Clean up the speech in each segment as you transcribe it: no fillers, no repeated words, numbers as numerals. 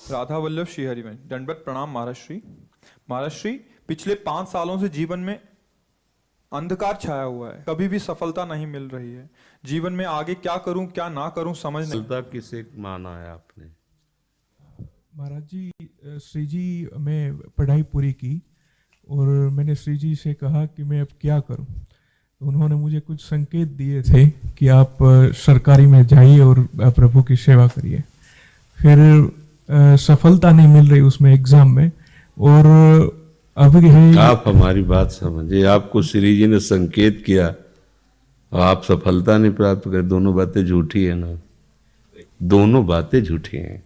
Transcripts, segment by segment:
राधा वल्लभ श्रीहरि में दंडवत प्रणाम महाराज श्री। महाराज श्री, पिछले 5 सालों से जीवन में अंधकार छाया हुआ है, कभी भी सफलता नहीं मिल रही है। जीवन में आगे क्या करूं क्या ना करूं समझ नहीं। सफलता किसे माना है आपने? महाराज जी, श्री जी मैं पढ़ाई पूरी की और मैंने श्री जी से कहा कि मैं अब क्या करूं। तो उन्होंने मुझे कुछ संकेत दिए थे कि आप सरकारी में जाइए और प्रभु की सेवा करिए। फिर सफलता नहीं मिल रही उसमें एग्जाम में, और अब यही आप हमारी बात समझिए। आपको श्री जी ने संकेत किया और आप सफलता नहीं प्राप्त कर, दोनों बातें झूठी है ना, दोनों बातें झूठी हैं।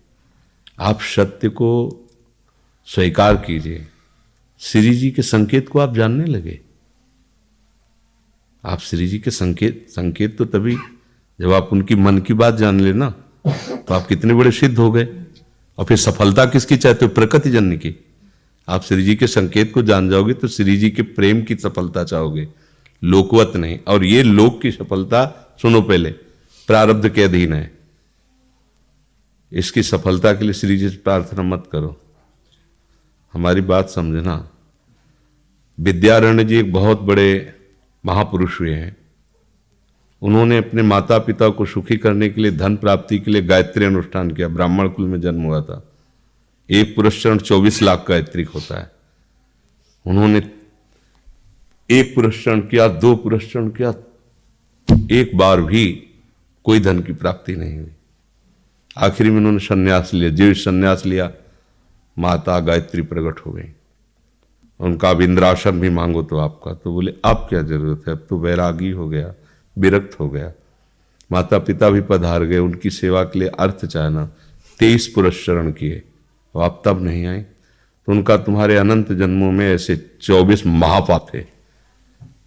आप सत्य को स्वीकार कीजिए। श्री जी के संकेत को आप जानने लगे। आप श्री जी के संकेत तो तभी जब आप उनकी मन की बात जान लेना, तो आप कितने बड़े सिद्ध हो गए। और फिर सफलता किसकी चाहते हो? प्रकृति जन्य की। आप श्री जी के संकेत को जान जाओगे तो श्री जी के प्रेम की सफलता चाहोगे, लोकवत नहीं। और ये लोक की सफलता, सुनो पहले, प्रारब्ध के अधीन है। इसकी सफलता के लिए श्री जी से प्रार्थना मत करो। हमारी बात समझना। विद्यारण्य जी एक बहुत बड़े महापुरुष हुए हैं। उन्होंने अपने माता पिता को सुखी करने के लिए, धन प्राप्ति के लिए गायत्री अनुष्ठान किया। ब्राह्मण कुल में जन्म हुआ था। एक पुरस्चरण 24 लाख गायत्री होता है। उन्होंने एक पुरस्चरण किया, 2 पुरस्चरण किया, एक बार भी कोई धन की प्राप्ति नहीं हुई। आखिरी में उन्होंने संन्यास लिया। जीव संन्यास लिया, माता गायत्री प्रकट हो गई। उनका अब इंद्रासन भी मांगो तो आपका, तो बोले अब क्या जरूरत है, अब तो वैरागी हो गया, विरक्त हो गया। माता पिता भी पधार गए, उनकी सेवा के लिए अर्थ चाहना। 23 पुरस्चरण किए, और आप तब नहीं आए। तो उनका तुम्हारे अनंत जन्मों में ऐसे 24 महापाप थे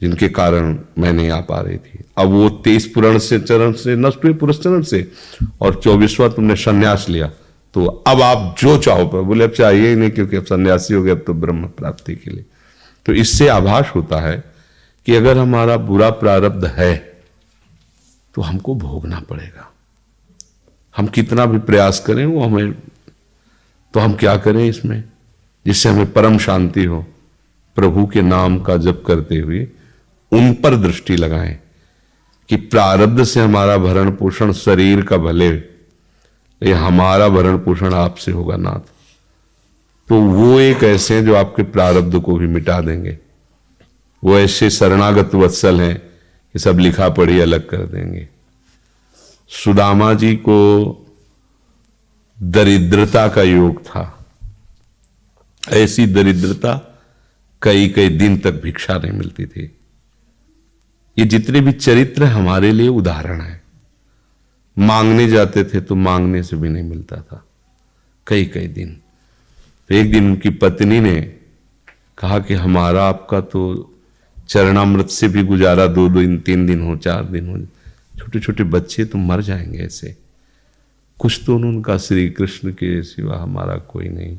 जिनके कारण मैं नहीं आ पा रही थी। अब वो 23 पुरण से चरण से नष्ट हुए, पुरस्चरण से, और 24वां तुमने संन्यास लिया। तो अब आप जो चाहो पर, बोले अब चाहिए ही नहीं, क्योंकि अब सन्यासी हो गए, अब तो ब्रह्म प्राप्ति के लिए। तो इससे आभास होता है कि अगर हमारा बुरा प्रारब्ध है तो हमको भोगना पड़ेगा। हम कितना भी प्रयास करें वो हमें, तो हम क्या करें इसमें जिससे हमें परम शांति हो? प्रभु के नाम का जप करते हुए उन पर दृष्टि लगाएं कि प्रारब्ध से हमारा भरण पोषण शरीर का भले, ये हमारा भरण पोषण आपसे होगा नाथ। तो वो एक ऐसे हैं जो आपके प्रारब्ध को भी मिटा देंगे। वो ऐसे शरणागत वत्सल हैं कि सब लिखा पढ़ी अलग कर देंगे। सुदामा जी को दरिद्रता का योग था। ऐसी दरिद्रता, कई कई दिन तक भिक्षा नहीं मिलती थी। ये जितने भी चरित्र हमारे लिए उदाहरण है। मांगने जाते थे तो मांगने से भी नहीं मिलता था, कई कई दिन। तो एक दिन उनकी पत्नी ने कहा कि हमारा आपका तो चरणामृत से भी गुजारा 2 दिन 3 दिन हो, 4 दिन हो, छोटे छोटे बच्चे तो मर जाएंगे ऐसे। कुछ तो उनका श्री कृष्ण के सिवा हमारा कोई नहीं।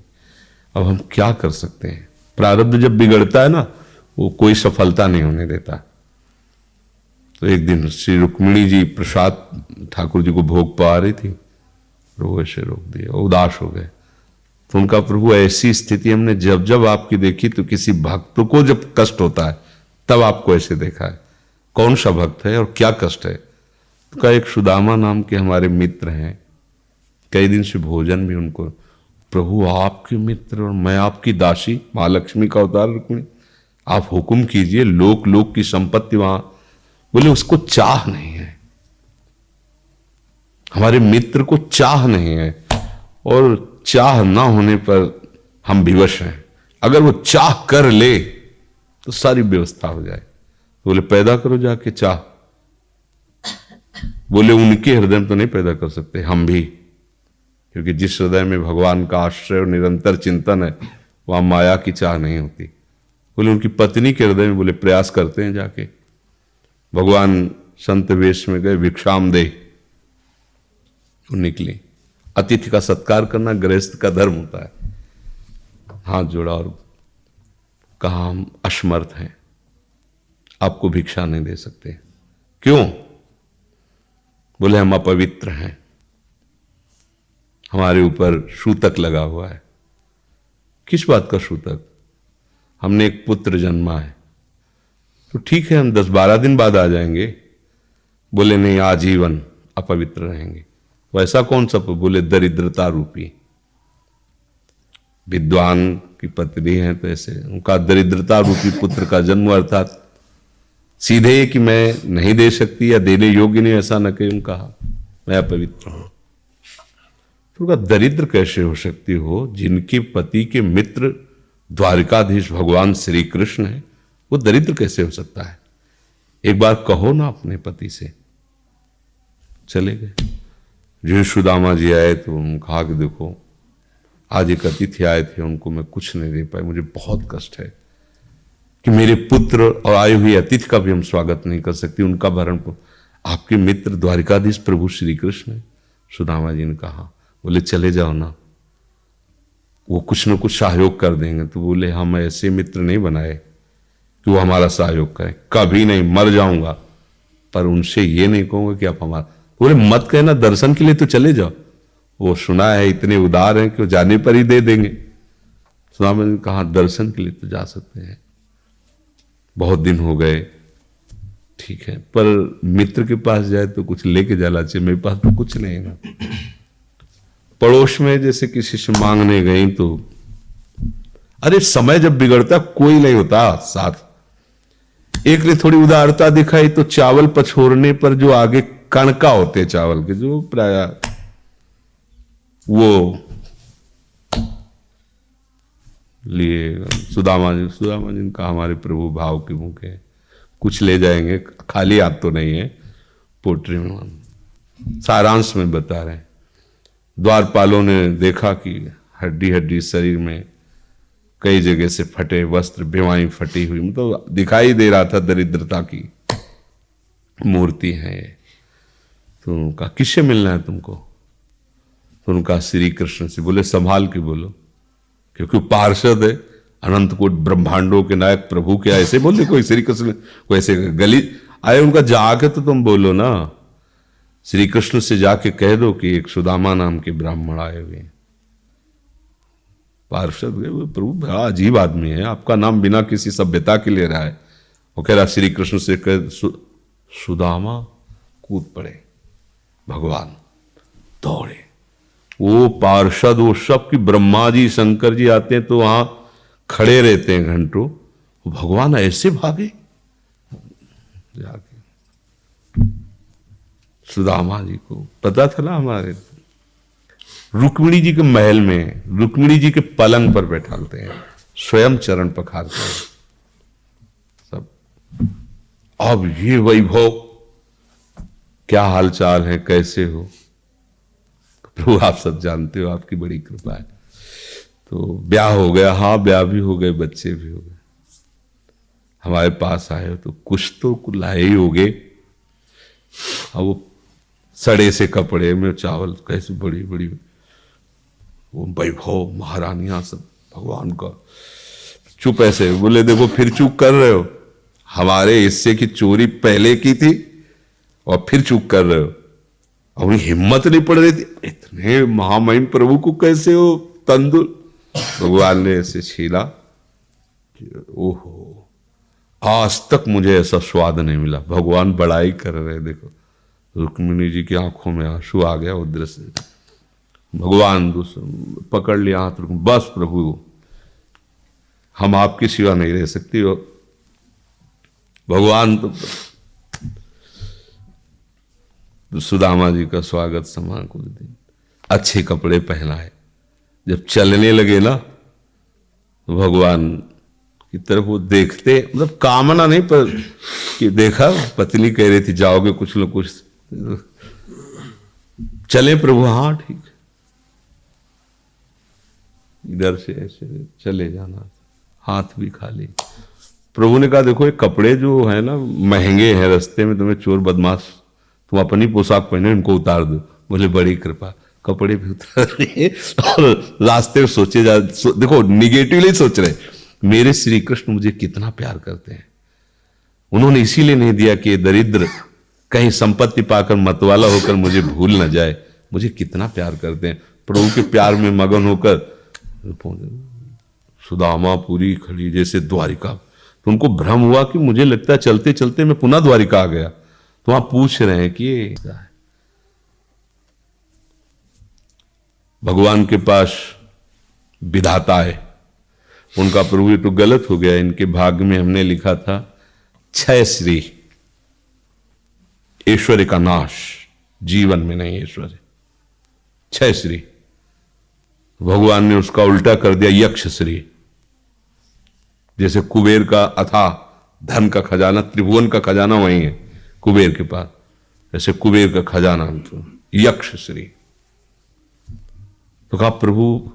अब हम क्या कर सकते हैं? प्रारब्ध जब बिगड़ता है ना, वो कोई सफलता नहीं होने देता। तो एक दिन श्री रुक्मिणी जी प्रसाद ठाकुर जी को भोग पा रही थी, वो ऐसे रोक दिया, उदास हो गए। तो उनका प्रभु ऐसी स्थिति हमने जब जब आपकी देखी, तो किसी भक्त को जब कष्ट होता है तब आपको ऐसे देखा है। कौन सा भक्त है और क्या कष्ट है? तो का एक सुदामा नाम के हमारे मित्र हैं, कई दिन से भोजन भी उनको। प्रभु आपके मित्र और मैं आपकी दासी, महालक्ष्मी का अवतार रुक्मिणी, आप हुक्म कीजिए। लोक लोक की संपत्ति वहां, बोले उसको चाह नहीं है, हमारे मित्र को चाह नहीं है, और चाह ना होने पर हम विवश हैं। अगर वो चाह कर ले तो सारी व्यवस्था हो जाए। बोले पैदा करो जाके चाह। बोले उनके हृदय में तो नहीं पैदा कर सकते, हम भी, क्योंकि जिस हृदय में भगवान का आश्रय और निरंतर चिंतन है, वहां माया की चाह नहीं होती। बोले उनकी पत्नी के हृदय में, बोले प्रयास करते हैं जाके। भगवान संत वेश में गए, भिक्षाम दे, वो निकली। अतिथि का सत्कार करना गृहस्थ का धर्म होता है। हाथ जोड़ा और कहा हम असमर्थ हैं, आपको भिक्षा नहीं दे सकते। क्यों? बोले हम अपवित्र हैं, हमारे ऊपर सूतक लगा हुआ है। किस बात का सूतक? हमने एक पुत्र जन्मा है, तो ठीक है हम 10-12 दिन बाद आ जाएंगे। बोले नहीं, आजीवन अपवित्र रहेंगे। वैसा कौन सा? बोले दरिद्रता रूपी। विद्वान की पत्नी है तो ऐसे उनका दरिद्रता रूपी पुत्र का जन्म, अर्थात सीधे कि मैं नहीं दे सकती या देने योग्य नहीं, ऐसा न कहीं कहा, मैं अपवित्र हूं। तो उनका दरिद्र कैसे हो सकती हो? जिनके पति के मित्र द्वारिकाधीश भगवान श्री कृष्ण है, वो दरिद्र कैसे हो सकता है? एक बार कहो ना अपने पति से। चले गए। जो सुदामा जी आए तो उन्होंने कहा कि देखो आज एक अतिथि आए थे, उनको मैं कुछ नहीं दे पाए, मुझे बहुत कष्ट है कि मेरे पुत्र और आए हुए अतिथि का भी हम स्वागत नहीं कर सकते, उनका भरण आपके मित्र द्वारिकाधीश प्रभु श्री कृष्ण है। सुदामा जी ने कहा, बोले चले जाओ ना, वो कुछ न कुछ सहयोग कर देंगे। तो बोले हम ऐसे मित्र नहीं बनाए कि वो हमारा सहयोग करें, कभी नहीं, मर जाऊंगा, पर उनसे ये नहीं कहूंगा कि आप हमारा। बोले मत कहना, दर्शन के लिए तो चले जाओ, वो सुना है इतने उदार हैं कि वो जाने पर ही दे देंगे। सुदामा ने कहा दर्शन के लिए तो जा सकते हैं, बहुत दिन हो गए, ठीक है, पर मित्र के पास जाए तो कुछ लेके जाना चाहिए, मेरे पास तो कुछ नहीं है ना। पड़ोस में जैसे किसी से मांगने गई तो, अरे समय जब बिगड़ता कोई नहीं होता साथ। एक ने थोड़ी उदारता दिखाई तो चावल पछोरने पर जो आगे कणका होते चावल के, जो प्राय वो लिए सुदामा जी ने कहा हमारे प्रभु भाव के भूखे, कुछ ले जाएंगे, खाली हाथ तो नहीं है। पोट्री में सारांश में बता रहे हैं, द्वारपालों ने देखा कि हड्डी हड्डी शरीर में कई जगह से फटे वस्त्र, बेवाई फटी हुई, मतलब दिखाई दे रहा था दरिद्रता की मूर्ति है। तो उनका किससे मिलना है तुमको? तो उनका श्री कृष्ण से। बोले संभाल के बोलो, क्योंकि पार्षद है, अनंत कोट ब्रह्मांडों के नायक प्रभु के ऐसे बोले कोई श्री कृष्ण को ऐसे गली आए, उनका जाके तो तुम बोलो ना, श्री कृष्ण से जाके कह दो कि एक सुदामा नाम के ब्राह्मण आए हुए हैं। पार्षद गए, प्रभु बड़ा अजीब आदमी है, आपका नाम बिना किसी सभ्यता के ले रहा है। वो कह रहा श्री कृष्ण से कह, सुदामा कूद पड़े, भगवान दौड़े। वो पार्षद, वो सब की ब्रह्मा जी शंकर जी आते हैं तो वहां खड़े रहते हैं घंटों, भगवान ऐसे भागे जाके। सुदामा जी को पता था ना, हमारे रुक्मिणी जी के महल में रुक्मिणी जी के पलंग पर बैठाते हैं, स्वयं चरण पखारते हैं सब। अब ये वैभव, क्या हालचाल है, कैसे हो? प्रभु आप सब जानते हो, आपकी बड़ी कृपा है। तो ब्याह हो गया, हाँ ब्याह भी हो गए, बच्चे भी हो गए। हमारे पास आए हो तो कुछ तो लाए ही होगे। अब वो सड़े से कपड़े में चावल, कैसे बड़ी बड़ी वो वैभव, महारानियां सब भगवान का। चुप ऐसे बोले, देखो फिर चूक कर रहे हो, हमारे हिस्से की चोरी पहले की थी और फिर चूक कर रहे हो। और उन्हें हिम्मत नहीं पड़ रही थी, इतने महामहिम प्रभु को कैसे हो तंदुर। भगवान ने ऐसे छीला, ओहो आज तक मुझे ऐसा स्वाद नहीं मिला। भगवान बड़ाई कर रहे, देखो रुक्मिणी जी की आंखों में आंसू आ गया वो दृश्य। भगवान पकड़ लिया हाथ, बस प्रभु हम आपकी सिवा नहीं रह सकती हो। भगवान तो सुदामा जी का स्वागत समा कुछ दिन, अच्छे कपड़े पहनाए। जब चलने लगे ना तो भगवान की तरफ वो देखते, मतलब कामना नहीं, पर कि देखा पत्नी कह रही थी जाओगे कुछ न कुछ, चले प्रभु, हाँ ठीक है। इधर से ऐसे चले जाना, हाथ भी खाली। प्रभु ने कहा देखो ये कपड़े जो है ना महंगे हैं, रास्ते में तुम्हें चोर बदमाश, तुम अपनी पोशाक पहने इनको उतार दो। बोले बड़ी कृपा, कपड़े भी उतार दिए और रास्ते में सोचे देखो निगेटिवली सोच रहे, मेरे श्री कृष्ण मुझे कितना प्यार करते हैं। उन्होंने इसीलिए नहीं दिया कि दरिद्र कहीं संपत्ति पाकर मतवाला होकर मुझे भूल न जाए, मुझे कितना प्यार करते हैं, प्रभु के प्यार में मगन होकर सुदामा पूरी खड़ी जैसे द्वारिका। तो उनको भ्रम हुआ कि मुझे लगता है चलते चलते मैं पुनः द्वारिका आ गया। तो वहां पूछ रहे हैं कि ये भगवान के पास विधाता है, उनका प्रभु ये तो गलत हो गया, इनके भाग्य में हमने लिखा था क्षय श्री, ऐश्वर्य का नाश, जीवन में नहीं ऐश्वर्य, क्षय श्री। भगवान ने उसका उल्टा कर दिया यक्ष श्री। जैसे कुबेर का अथाह धन का खजाना, त्रिभुवन का खजाना वही है कुबेर के पास, ऐसे कुबेर का खजाना यक्ष श्री। तो कहा प्रभु,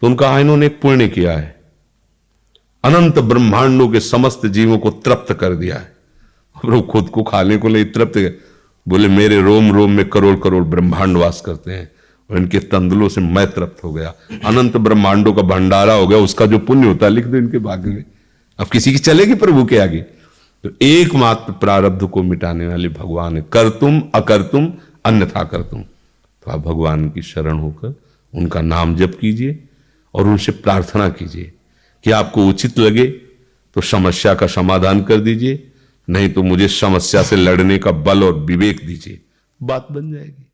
तो उनका इन्होंने एक पुण्य किया है, अनंत ब्रह्मांडों के समस्त जीवों को तृप्त कर दिया है। प्रभु खुद को खाने को नहीं तृप्त, बोले मेरे रोम रोम में करोड़ करोड़ ब्रह्मांड वास करते हैं और इनके तंदुलों से मैं तृप्त हो गया, अनंत ब्रह्मांडों का भंडारा हो गया। उसका जो पुण्य होता है लिख दो इनके भाग्य में। अब किसी की चलेगी प्रभु के आगे? तो एकमात्र प्रारब्ध को मिटाने वाले भगवान है, कर तुम अकर तुम अन्यथा कर तुम। तो आप भगवान की शरण होकर उनका नाम जप कीजिए और उनसे प्रार्थना कीजिए कि आपको उचित लगे तो समस्या का समाधान कर दीजिए, नहीं तो मुझे समस्या से लड़ने का बल और विवेक दीजिए, बात बन जाएगी।